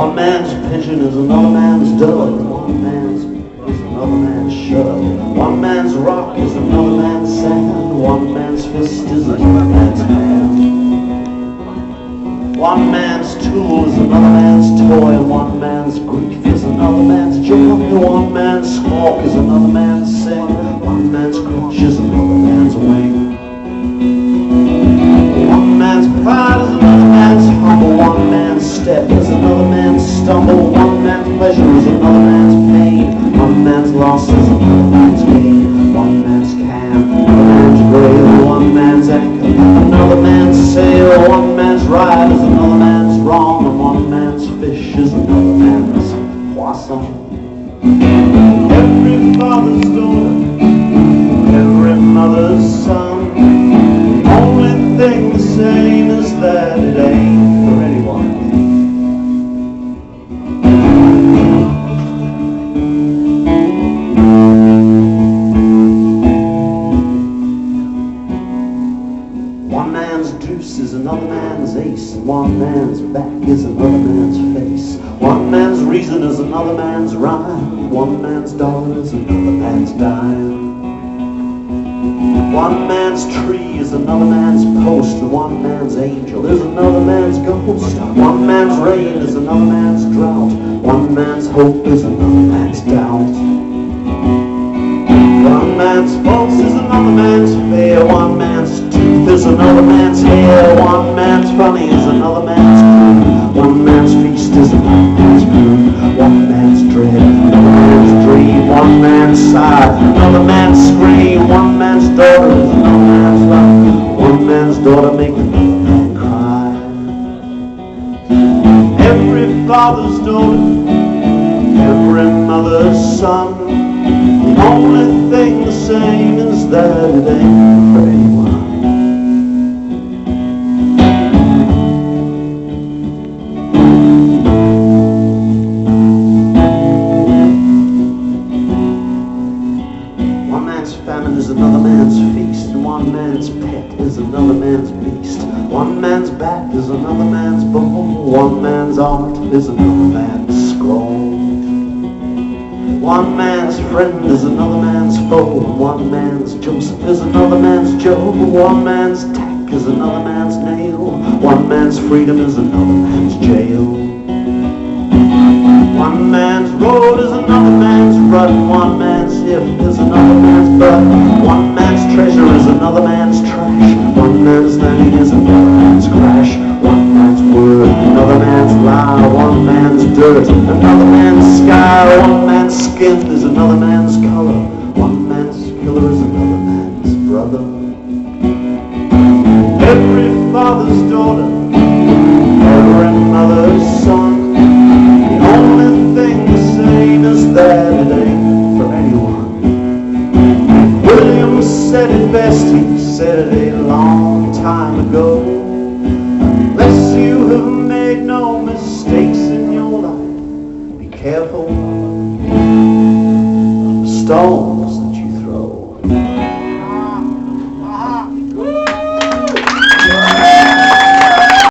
One man's pigeon is another man's dove. One man's is another man's shove. One man's rock is another man's sand. One man's fist is another man's hand. One man's tool is another man's toy. One man's grief is another man's joy. One man's squawk is another man's sing. One man's crutch is another man's wing. One man's pride is another man's humble. One man's step is another man's stumble. One man's pleasure is another man's pain. One man's loss is another man's gain. One man's can, another man's grail. One man's anchor, another man's sail. One man's ride is another man's wrong. And one man's fish is another man's poisson. Every father's daughter, every mother's son. Only thing the same is that it ain't for anyone. One man's deuce is another man's ace. One man's back is another man's face. One man's reason is another man's rhyme. One man's dollar is another man's dime. One man's tree is another man's post. One man's angel is another man's ghost. One man's rain is another man's drought. One man's hope is another man's doubt. One man's pulse is another man's fear. One man's tooth is another man's hair. One man's funny is another man's crew. One man's feast is another man's food. One man's dread, another man's dream. One man's sigh, another man's scream. One man's daughter is another man's love. One man's daughter make another man cry. Every father's daughter, every mother's son. The only thing the same is that it ain't for anyone. One man's famine is another man's feast, and one man's pet is another man's beast. One man's bat is another man's ball. One man's art is another man's scroll. One man's friend is another man's foe. One man's Joseph is another man's Job. One man's tack is another man's nail. One man's freedom is another man's jail. One man's road is another man's rut. One man's if is another man's butt. One man's treasure is another man's trash. One man's landing is another man's crash. One man's word, another man's lie. One man's dirt, another man's sky. One man's skin is another man's